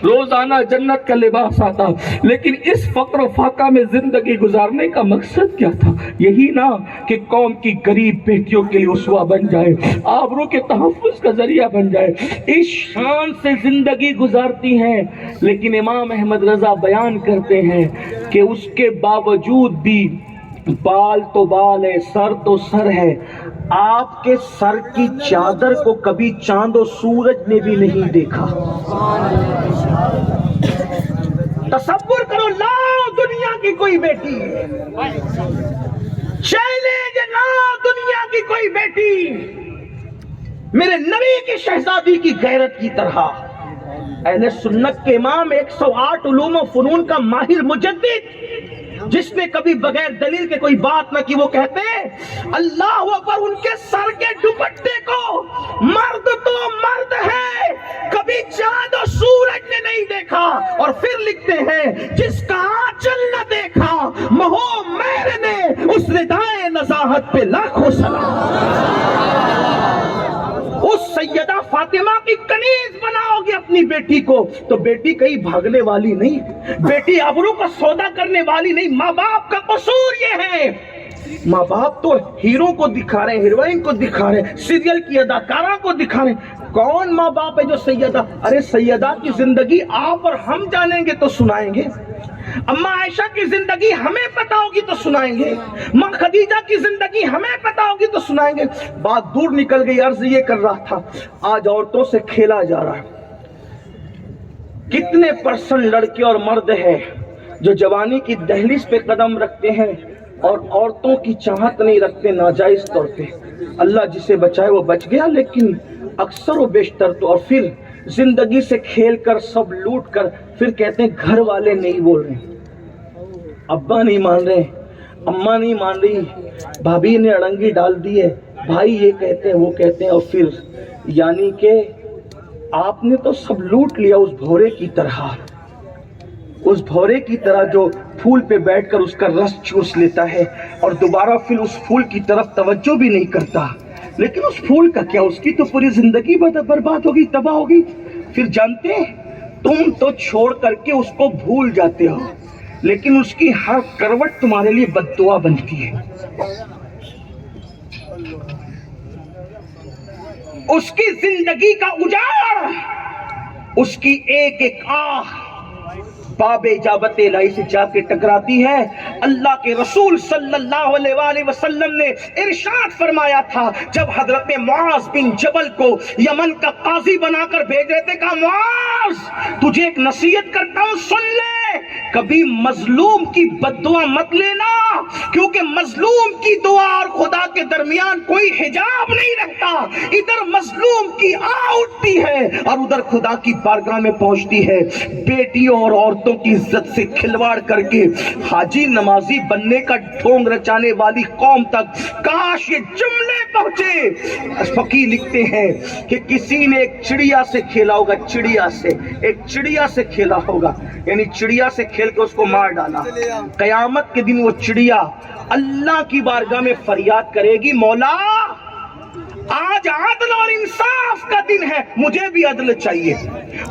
روزانہ جنت کا لباس آتا، لیکن اس فقر و فاقہ میں زندگی گزارنے کا مقصد کیا تھا؟ یہی نا کہ قوم کی غریب بیٹیوں کے لیے اسوہ بن جائے، آبرو کے تحفظ کا ذریعہ بن جائے۔ اس شان سے زندگی گزارتی ہیں، لیکن امام احمد رضا بیان کرتے ہیں کہ اس کے باوجود بھی بال تو بال ہے، سر تو سر ہے، آپ کے سر کی چادر کو کبھی چاند و سورج نے بھی نہیں دیکھا۔ تصور کرو، لاؤ دنیا کی کوئی بیٹی، چیلنج لاؤ دنیا کی کوئی بیٹی میرے نبی کی شہزادی کی غیرت کی طرح، اہل سنت کے امام 108 علوم و فنون کا ماہر مجدد، جس نے کبھی بغیر دلیل کے کوئی بات نہ کی، وہ کہتے ہیں اللہ اکبر، ان کے سر کے دوپٹے کو مرد تو مرد ہے، کبھی چاند و سورج نے نہیں دیکھا۔ اور پھر لکھتے ہیں جس کا آنچل نہ دیکھا مہو مہر نے، اس ردائے نزاہت پہ لاکھوں سلام۔ اس سیدہ فاطمہ کی کنیز بناؤ گے اپنی بیٹی کو تو بیٹی کہیں بھاگنے والی نہیں، بیٹی ابرو کا سودا کرنے والی نہیں۔ ماں باپ کا قصور یہ ہے، ماں باپ تو ہیرو کو دکھا رہے ہیں، ہیروئن کو دکھا رہے ہیں، سیریل کی اداکارہ کو دکھا رہے ہیں۔ کون ماں باپ ہے جو سیدہ؟ ارے سیدہ کی زندگی آپ اور ہم جانیں گے تو سنائیں گے، اماں عائشہ کی زندگی ہمیں پتا ہوگی تو سنائیں گے، ماں خدیجہ کی زندگی ہمیں پتا ہوگی تو سنائیں گے۔ بات دور نکل گئی، عرض یہ کر رہا تھا آج عورتوں سے کھیلا جا رہا ہے۔ کتنے پرسنٹ لڑکے اور مرد ہیں جو جوانی کی دہلیز پہ قدم رکھتے ہیں اور عورتوں کی چاہت نہیں رکھتے ناجائز طور پہ۔ اللہ جسے بچائے وہ بچ گیا، لیکن اکثر و بیشتر تو، اور پھر زندگی سے کھیل کر سب لوٹ کر پھر کہتے ہیں گھر والے نہیں بول رہے، ابا نہیں مان رہے، اماں نہیں مان رہی، بھابھی نے اڑنگی ڈال دی ہے، بھائی یہ کہتے ہیں وہ کہتے ہیں، اور پھر یعنی کہ آپ نے تو سب لوٹ لیا اس بھورے کی طرح، اس بھورے کی طرح جو پھول پہ بیٹھ کر اس کا رس چوس لیتا ہے اور دوبارہ پھر اس پھول کی طرف توجہ بھی نہیں کرتا۔ لیکن اس پھول کا کیا، اس کی تو پوری زندگی برباد ہوگی، تباہ ہوگی۔ پھر جانتے ہیں تم تو چھوڑ کر کے اس کو بھول جاتے ہو، لیکن اس کی ہر کروٹ تمہارے لیے بد دعا بنتی ہے۔ اس کی زندگی کا اجاڑ، اس کی ایک ایک آہ باب اجابت الہی سے جا کے ٹکراتی ہے۔ اللہ کے رسول صلی اللہ علیہ وآلہ وسلم نے ارشاد فرمایا تھا، جب حضرت معاذ بن جبل کو یمن کا قاضی بنا کر بھیج رہے تھے، کہا معاذ تجھے ایک نصیحت کرتا ہوں، سن لے، کبھی مظلوم کی بد دعا مت لینا، کیونکہ مظلوم کی دعا اور خدا کے درمیان کوئی حجاب نہیں رہتا، ادھر مظلوم کی اٹھتی ہے اور ادھر خدا کی بارگاہ میں پہنچتی ہے۔ بیٹیوں اور عورتوں کی عزت سے کھلواڑ کر کے حاجی نمازی بننے کا ڈھونگ رچانے والی قوم تک کاش یہ جملے پہنچے۔ فقیر لکھتے ہیں کہ کسی نے ایک چڑیا سے کھیلا ہوگا، چڑیا سے، ایک چڑیا سے کھیلا ہوگا، یعنی چڑیا سے کھیل کے اس کو مار ڈالا۔ قیامت کے دن وہ چڑیا اللہ کی بارگاہ میں فریاد کرے گی، مولا آج عدل اور انصاف کا دن ہے، مجھے بھی عدل چاہیے،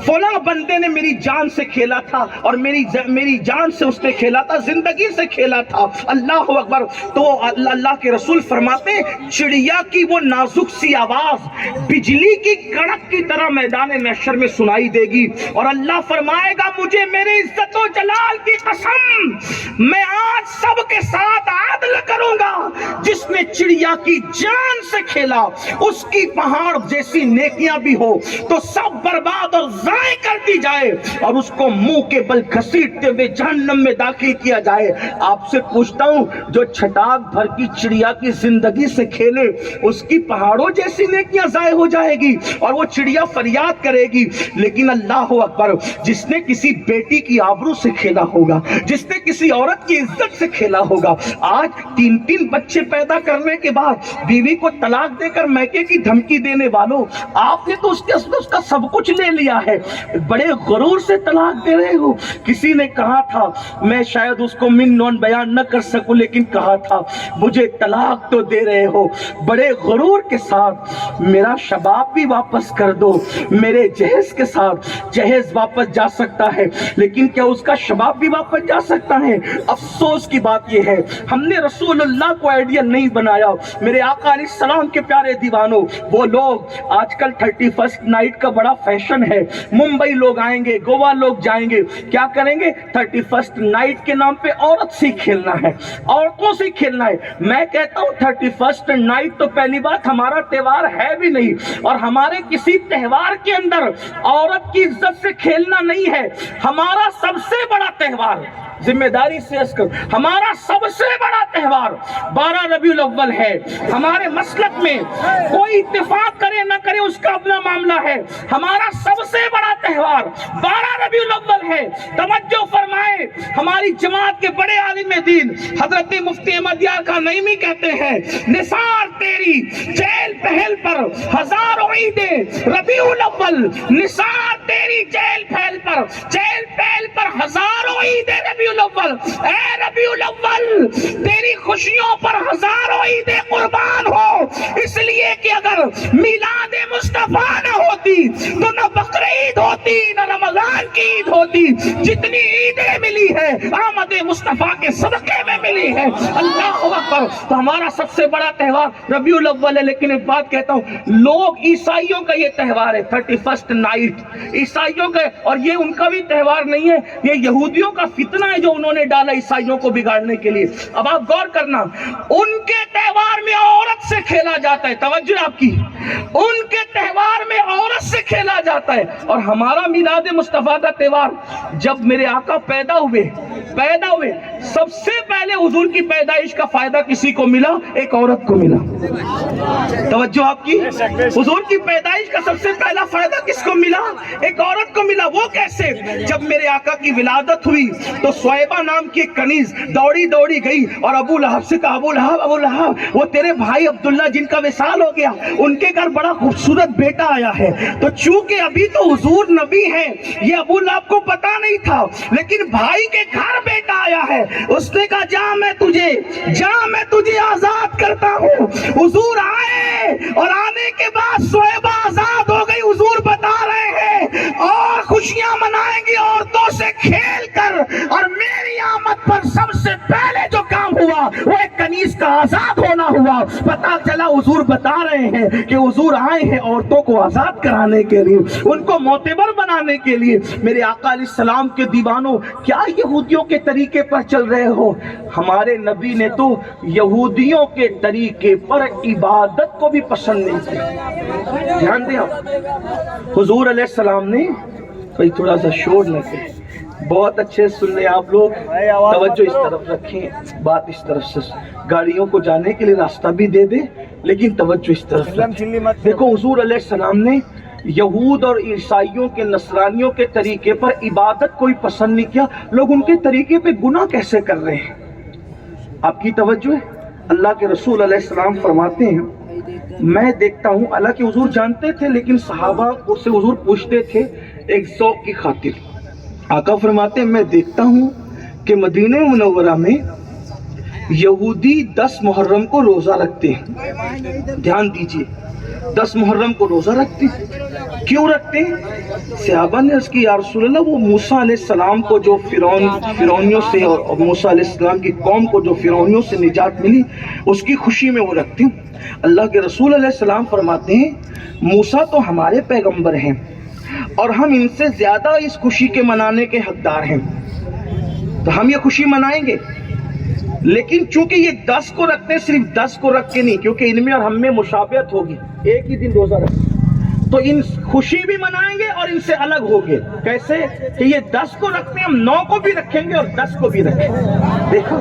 فلاں بندے نے میری جان سے کھیلا تھا اور میری جان سے اس نے کھیلا تھا، زندگی سے کھیلا تھا۔ اللہ اکبر۔ تو اللہ کے رسول فرماتے ہیں چڑیا کی وہ نازک سی آواز بجلی کی کڑک کی طرح میدان محشر میں سنائی دے گی، اور اللہ فرمائے گا مجھے میرے عزت و جلال کی قسم، میں آج سب کے ساتھ عدل کروں گا، جس نے چڑیا کی جان سے کھیلا اس کی پہاڑ جیسی نیکیاں بھی ہو تو سب برباد اور ضائع کر دی جائے اور اس کو منہ کے بل گھسیٹتے ہوئے جہنم میں داخل کیا جائے۔ آپ سے پوچھتا ہوں، جو چھٹاک بھر کی چڑیا کی زندگی سے کھیلے اس کی پہاڑوں جیسی نیکیاں ضائع ہو جائے گی اور وہ چڑیا فریاد کرے گی، لیکن اللہ اکبر، جس نے کسی بیٹی کی آبرو سے کھیلا ہوگا، جس نے کسی عورت کی عزت سے کھیلا ہوگا، آج 3 بچے پیدا کرنے کے بعد بیوی کو طلاق دے کر میکے کی دھمکی دینے والوں، آپ نے تو اس کا سب کچھ لے لیا ہے، بڑے غرور سے طلاق دے رہے ہو۔ کسی نے کہا تھا، میں شاید اس کو من نون بیان نہ کر سکوں، لیکن کہا تھا مجھے طلاق تو دے رہے ہو بڑے غرور کے ساتھ، میرا شباب بھی واپس کر دو، میرے جہیز کے ساتھ جہیز واپس جا سکتا ہے، لیکن کیا اس کا شباب بھی واپس جا سکتا ہے؟ افسوس کی بات یہ ہے ہم نے رسول اللہ کو آئیڈیل نہیں بنایا۔ میرے آقا علیہ السلام کے پیارے دیوانوں، وہ لوگ آج کل 31st نائٹ کا بڑا فیشن ہے، ممبئی لوگ آئیں گے، گوا لوگ جائیں گے، کیا کریں گے؟ 31st نائٹ کے نام پہ عورت سے کھیلنا ہے، عورتوں سے کھیلنا ہے۔ میں کہتا ہوں 31st نائٹ تو پہلی بات ہمارا تہوار ہے بھی نہیں، اور ہمارے کسی تہوار کے اندر عورت کی عزت سے کھیلنا نہیں ہے۔ ہمارا سب سے بڑا تہوار، ذمہ داری سے عرض کروں، ہمارا سب سے بڑا تہوار 12 ربیع الاول ہے۔ ہمارے مسلک میں کوئی اتفاق کرے نہ کرے اس کا اپنا معاملہ ہے، ہمارا سب سے بڑا تہوار 12 ربیع الاول ہے۔ توجہ فرمائے، ہماری جماعت کے بڑے عالم دین حضرت مفتی احمد یار کا نعیمی کہتے ہیں، نثار تیری چہل پہل پر ہزاروں عیدیں ربیع الاول، نثار تیری چہل پہل پر ہزاروں عیدیں ربیع الاول، اے ربیع الاول تیری خوشیوں پر ہزاروں عیدیں قربان ہو، اس لیے کہ اگر میلاد مصطفیٰ نہ ہوتی تو نہ بقرعید ہوتی نہ رمضان کی عید ہوتی، جتنی عیدیں ملی ہے آمد مصطفیٰ کے صدقے میں ملی ہے۔ اللہ اکبر۔ تو ہمارا سب سے بڑا تہوار ربیع الاول ہے، لیکن ایک بات کہتا ہوں، لوگ عیسائیوں کا یہ تہوار ہے 31st نائٹ، عیسائیوں کا، اور یہ ان کا بھی تہوار نہیں ہے، یہ یہودیوں کا فتنہ ہے جو انہوں نے ڈالا عیسائیوں کو بگاڑنے کے لیے۔ اب آپ غور کرنا، ان کے تہوار میں عورت سے کھیلا جاتا ہے، توجہ آپ کی، ان کے تہوار میں عورت سے کھیلا جاتا ہے، اور ہمارا میلاد مصطفیٰ کا تہوار، جب میرے آقا پیدا ہوئے سب سے پہلے حضور کی پیدائش کا فائدہ کسی کو ملا؟ ایک عورت کو ملا۔ توجہ آپ کی، حضور کی پیدائش کا سب سے پہلا فائدہ کس کو ملا؟ ایک عورت کو ملا۔ وہ کیسے؟ جب میرے آقا کی ولادت ہوئی تو سویبہ نام کی ایک کنیز دوڑی گئی اور ابو لہب سے کہا، ابو لہب وہ تیرے بھائی عبداللہ جن کا وصال ہو گیا، ان کے گھر بڑا خوبصورت بیٹا آیا ہے۔ تو چونکہ ابھی تو حضور نبی ہیں، یہ ابو لہب کو پتا نہیں تھا، لیکن بھائی کے گھر بیٹا آیا ہے، اس نے کہا جا میں تجھے آزاد کرتا ہوں۔ حضور آئے اور آنے کے بعد سویبہ آزاد ہو گئی۔ حضور بتا رہے ہیں اور خوشیاں منائیں گی عورتوں سے کھیل کر، اور میری آمد پر سب سے پہلے جو کام ہوا وہ ایک کنیز کا آزاد ہونا ہوا۔ پتا چلا حضور بتا رہے ہیں کہ حضور آئے ہیں عورتوں کو آزاد کرانے کے لیے، ان کو معتبر بنانے کے لیے۔ میرے آقا علیہ السلام کے دیوانوں، کیا یہودیوں کے طریقے پر چل رہے ہو؟ ہمارے نبی نے تو یہودیوں کے طریقے پر عبادت کو بھی پسند نہیں کیا۔ دھیان دیں آپ، حضور علیہ السلام نے، کوئی تھوڑا سا شور نہ کرے، بہت اچھے سن لیں آپ لوگ، توجہ اس طرف رکھیں، بات اس طرف سے، گاڑیوں کو جانے کے لیے راستہ بھی دے دیں لیکن توجہ اس طرف رکھیں۔ دیکھو حضور علیہ السلام نے یہود اور عیسائیوں کے، نصرانیوں کے طریقے پر عبادت کوئی پسند نہیں کیا۔ لوگ ان کے طریقے پہ گناہ کیسے کر رہے ہیں؟ آپ کی توجہ ہے، اللہ کے رسول علیہ السلام فرماتے ہیں، میں دیکھتا ہوں، حالانکہ حضور جانتے تھے لیکن صحابہ سے حضور پوچھتے تھے ایک ذوق کی خاطر۔ آقا فرماتے ہیں میں دیکھتا ہوں کہ مدینہ منورہ میں یہودی 10 محرم کو روزہ رکھتے ہیں۔ دھیان دیجئے، 10 محرم کو روزہ رکھتے ہیں۔ کیوں رکھتے ہیں؟ صحابہ نے عرض کی یا رسول اللہ، وہ موسیٰ علیہ السلام کو جو فرعونیوں سے، اور موسیٰ علیہ السلام کی قوم کو جو فرعونیوں سے نجات ملی، اس کی خوشی میں وہ رکھتے ہیں۔ اللہ کے رسول علیہ السلام فرماتے ہیں موسیٰ تو ہمارے پیغمبر ہیں اور ہم ان سے زیادہ اس خوشی کے منانے کے حقدار ہیں، تو ہم یہ خوشی منائیں گے، لیکن چونکہ یہ 10 کو رکھتے ہیں، صرف 10 کو رکھ کے نہیں، کیونکہ ان میں اور ہم میں مشابہت ہوگی، ایک ہی دن روزہ رکھیں تو ان خوشی بھی منائیں گے اور ان سے الگ ہوگے۔ کیسے کہ یہ 10 کو رکھتے ہیں، ہم 9 کو بھی رکھیں گے اور 10 کو بھی رکھیں گے۔ دیکھو،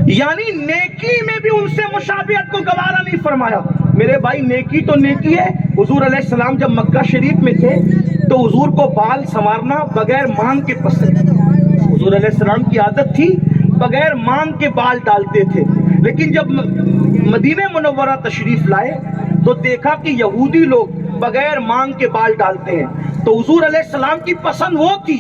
یعنی نیکی میں بھی ان سے مشابہت کو گوارا نہیں فرمایا۔ میرے بھائی، نیکی تو نیکی ہے۔ حضور علیہ السلام جب مکہ شریف میں تھے تو حضور کو بال سنوارنا بغیر مانگ کے پسند۔ حضور علیہ السلام کی عادت تھی بغیر مانگ کے بال ڈالتے تھے، لیکن جب مدینہ منورہ تشریف لائے تو دیکھا کہ یہودی لوگ بغیر مانگ کے بال ڈالتے ہیں، تو حضور علیہ السلام کی پسند وہ تھی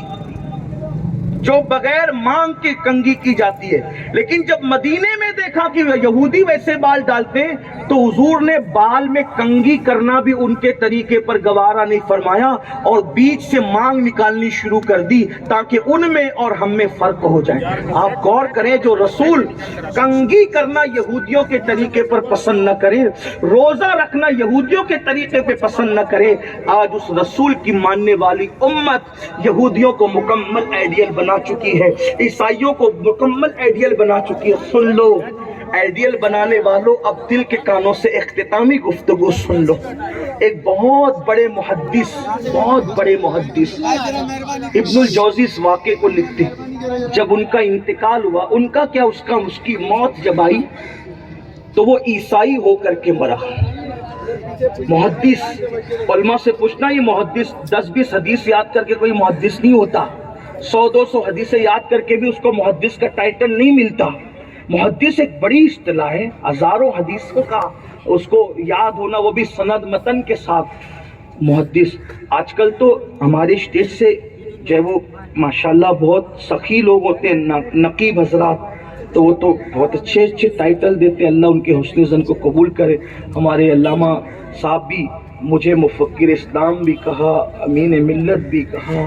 جو بغیر مانگ کے کنگھی کی جاتی ہے۔ لیکن جب مدینے میں دیکھا کہ یہودی ویسے بال ڈالتے ہیں تو حضور نے بال میں کنگھی کرنا بھی ان کے طریقے پر گوارا نہیں فرمایا اور بیچ سے مانگ نکالنی شروع کر دی تاکہ ان میں اور ہم میں فرق ہو جائے۔ آپ غور کریں، جو رسول کنگھی کرنا یہودیوں کے طریقے پر پسند نہ کرے، روزہ رکھنا یہودیوں کے طریقے پہ پسند نہ کرے، آج اس رسول کی ماننے والی امت یہودیوں کو مکمل آئیڈیل بنا چکی ہے، عیسائیوں کو مکمل آئیڈیل بنا چکی ہے۔ سن لو آئیڈیل بنانے والوں، اب دل کے کانوں سے اختتامی گفتگو سن لو۔ ایک بہت بڑے محدث ابن الجوزی اس واقعے کو لکھتے ہیں، جب ان کا انتقال ہوا، ان کا کیا، اس کی موت جب آئی تو وہ عیسائی ہو کر کے مرا۔ محدث، علماء سے پوچھنا، یہ محدث 10-20 حدیث یاد کر کے کوئی محدث نہیں ہوتا، 100-200 حدیثیں یاد کر کے بھی اس کو محدث کا ٹائٹل نہیں ملتا۔ محدث ایک بڑی اصطلاح ہے، ہزاروں حدیثوں کا اس کو یاد ہونا، وہ بھی سند متن کے ساتھ۔ محدث آج کل تو ہمارے اسٹیج سے جو ہے وہ ماشاءاللہ بہت سخی لوگ ہوتے ہیں، نقیب حضرات، تو وہ تو بہت اچھے ٹائٹل دیتے ہیں، اللہ ان کے حسن زن کو قبول کرے۔ ہمارے علامہ صاحب بھی مجھے مفکر اسلام بھی کہا، امین ملت بھی کہا،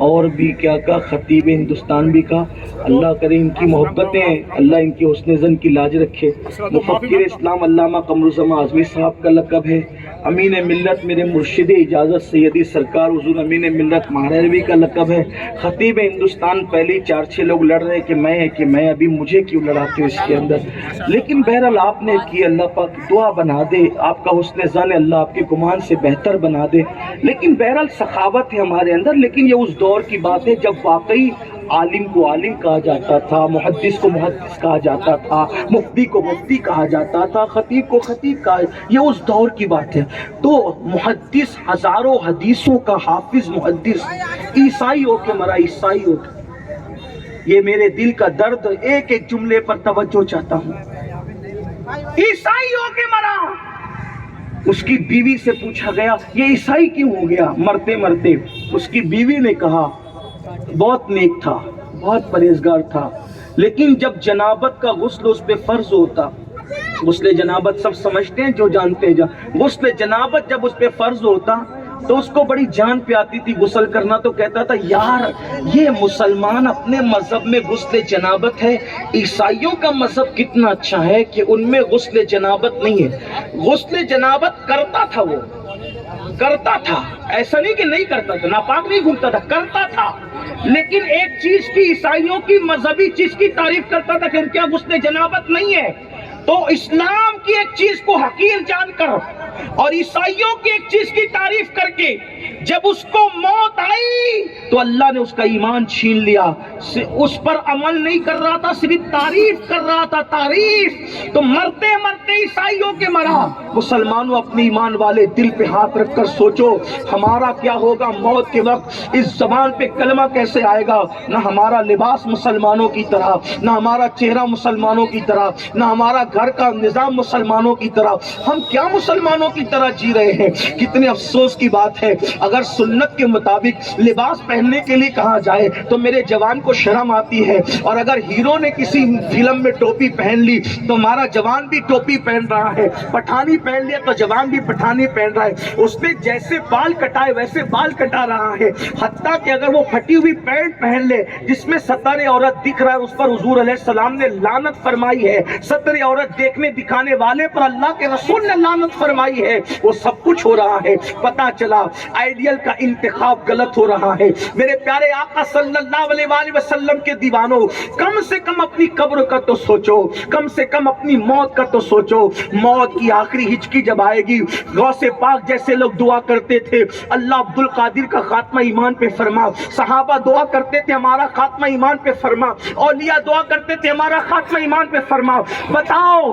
اور بھی کیا کہا، خطیب ہندوستان بھی کہا۔ اللہ کرے ان کی محبتیں، اللہ ان کی حسن زن کی لاج رکھے۔ مفکر اسلام علامہ قمر الزمان اعظمی صاحب کا لقب ہے، امین ملت میرے مرشد اجازت سیدی سرکار حضور امین ملت مہاروی کا لقب ہے۔ خطیب ہندوستان پہلے 4-6 لوگ لڑ رہے کہ میں ابھی مجھے کیوں لڑاتے ہو اس کے اندر، لیکن بہرحال آپ نے کی، اللہ پاک دعا بنا دے، آپ کا حسن زن اللہ آپ کے گمان سے بہتر بنا دے۔ لیکن بہرحال سخاوت ہے ہمارے اندر، لیکن یہ اس دور کی بات ہے جب واقعی عالم کو عالم کہا جاتا تھا، محدث کو محدث کہا جاتا تھا، مفتی کو مفتی کہا جاتا تھا، خطیب کو خطیب کہا، یہ اس دور کی بات ہے۔ تو محدث، ہزاروں حدیثوں کا حافظ محدث، عیسائی ہو کے مرا، عیسائی ہو کے۔ یہ میرے دل کا درد، ایک ایک جملے پر توجہ چاہتا ہوں۔ عیسائی ہو کے مرا۔ اس کی بیوی سے پوچھا گیا یہ عیسائی کیوں ہو گیا مرتے مرتے؟ اس کی بیوی نے کہا بہت نیک تھا، بہت پرہیزگار تھا، لیکن جب جنابت کا غسل اس پہ فرض ہوتا، غسل جنابت سب سمجھتے ہیں جو جانتے ہیں، غسل جنابت جب اس پہ فرض ہوتا تو اس کو بڑی جان پہ آتی تھی غسل کرنا، تو کہتا تھا یار یہ مسلمان اپنے مذہب میں غسل جنابت ہے، عیسائیوں کا مذہب کتنا اچھا ہے کہ ان میں غسل جنابت نہیں ہے۔ غسل جنابت کرتا تھا، وہ کرتا تھا، ایسا نہیں کہ نہیں کرتا تھا، ناپاک نہیں گھومتا تھا، کرتا تھا، لیکن ایک چیز کی، عیسائیوں کی مذہبی چیز کی تعریف کرتا تھا کہ ان کے غسل جنابت نہیں ہے۔ تو اسلام کی ایک چیز کو حقیر جان کر اور عیسائیوں کی ایک چیز کی تعریف کر کے جب اس کو موت آئی تو اللہ نے اس کا ایمان چھین لیا، اس پر عمل نہیں کر رہا تھا، صرف تعریف کر رہا تھا، تعریف۔ تو مرتے مرتے عیسائیوں کے مرا۔ مسلمانوں اپنے ایمان والے دل پہ ہاتھ رکھ کر سوچو ہمارا کیا ہوگا موت کے وقت، اس زبان پہ کلمہ کیسے آئے گا؟ نہ ہمارا لباس مسلمانوں کی طرح، نہ ہمارا چہرہ مسلمانوں کی طرح، نہ ہمارا گھر کا نظام مسلمانوں کی طرح، ہم کیا مسلمانوں کی طرح جی رہے ہیں؟ کتنے افسوس کی بات ہے، اگر سنت کے مطابق لباس پہننے کے لیے کہا جائے تو میرے جوان کو شرم آتی ہے، اور اگر ہیرو نے کسی فلم میں ٹوپی پہن لی تو ہمارا جوان بھی ٹوپی پہن رہا ہے، پٹھانی پہن لیا تو جوان بھی پٹھانی پہن رہا ہے، اس نے جیسے بال کٹائے ویسے بال کٹا رہا ہے، حتیٰ کہ اگر وہ پھٹی ہوئی پینٹ پہن لے جس میں ستر عورت دکھ رہا ہے، اس پر حضور علیہ السلام نے لعنت فرمائی ہے، ستر عورت دیکھنے دکھانے والے پر اللہ کے رسول نے لعنت فرمائی ہے، وہ سب کچھ ہو رہا ہے۔ پتہ چلا آئیڈیل کا انتخاب غلط ہو رہا ہے۔ میرے پیارے آقا صلی اللہ علیہ وآلہ وسلم کے دیوانوں، کم سے کم اپنی قبر کا تو سوچو، کم سے کم اپنی موت کا تو سوچو۔ موت کی آخری ہچکی جب آئے گی، غوث پاک جیسے لوگ دعا کرتے تھے اللہ عبد القادر کا خاتمہ ایمان پہ فرما، صحابہ دعا کرتے تھے ہمارا خاتمہ ایمان پہ فرما، اولیاء دعا کرتے تھے ہمارا خاتمہ ایمان پہ فرما۔ بتاؤ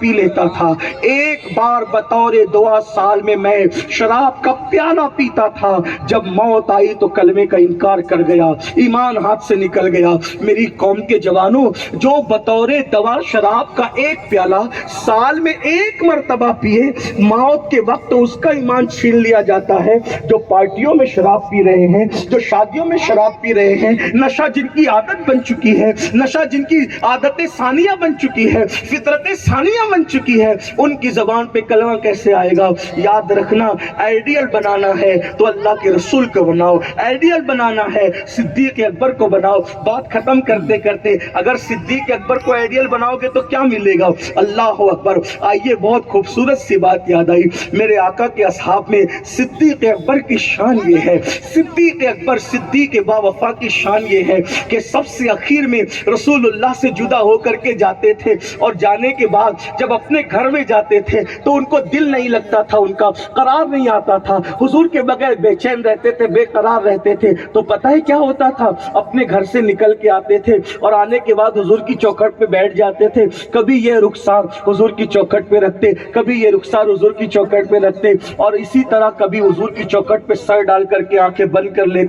پی لیتا تھا. ایک بار بطور دعا سال میں میں شراب کا پیالہ پیتا تھا. جب موت آئی تو کلمے کا انکار کر گیا, ایمان ہاتھ سے نکل گیا. میری قوم کے جوانوں, جو بطور دوا شراب کا ایک پیالہ سال میں ایک مرتبہ پیے, موت کے وقت اس کا ایمان چھین لیا جاتا ہے. جو پارٹیوں میں شراب پی رہے ہیں, جو شادیوں میں شراب پی رہے ہیں, نشہ جن کی عادت بن چکی ہے, نشہ جن کی عادت ثانیہ بن چکی ہے, فطرت ثانیہ بن چکی ہے, ان کی زبان پہ کلمہ کیسے آئے گا؟ یاد رکھنا, آئیڈیل بنانا ہے تو اللہ کے رسول کو بناؤ, آئیڈیل بنانا ہے صدیق اکبر کو بناؤ. بات ختم کرتے کرتے, اگر صدیق اکبر کو آئیڈیل بناؤ گے تو کیا ملے گا؟ اللہ اکبر. آئیے, بہت خوبصورت سی بات یاد آئی. میرے آقا کے اصحاب میں صدیق اکبر کی شان یہ ہے, صدیق اکبر صدیق با وفا کی شان یہ ہے کہ سب سے اخیر میں رسول اللہ سے جدا ہو کر کے جاتے تھے, اور جانے کے بعد جب اپنے گھر میں جاتے تھے تو ان کو دل نہیں لگتا تھا, ان کا قرار نہیں آتا تھا, حضور کے بغیر بے چین رہتے تھے, بے قرار رہتے تھے. تو پتہ ہے کیا ہوتا تھا؟ اپنے گھر سے نکل کے آتے تھے اور آنے کے بعد حضور کی چوکھٹ پہ بیٹھ جاتے تھے. کبھی یہ رخسار حضور کی چوکھٹ پہ رکھتے, کبھی یہ رخسار حضور کی چوکھٹ پہ رکھتے, اور اسی طرح کبھی حضور کی چوکھٹ پہ سر ڈال کر کے آنکھیں بند کر لیتے.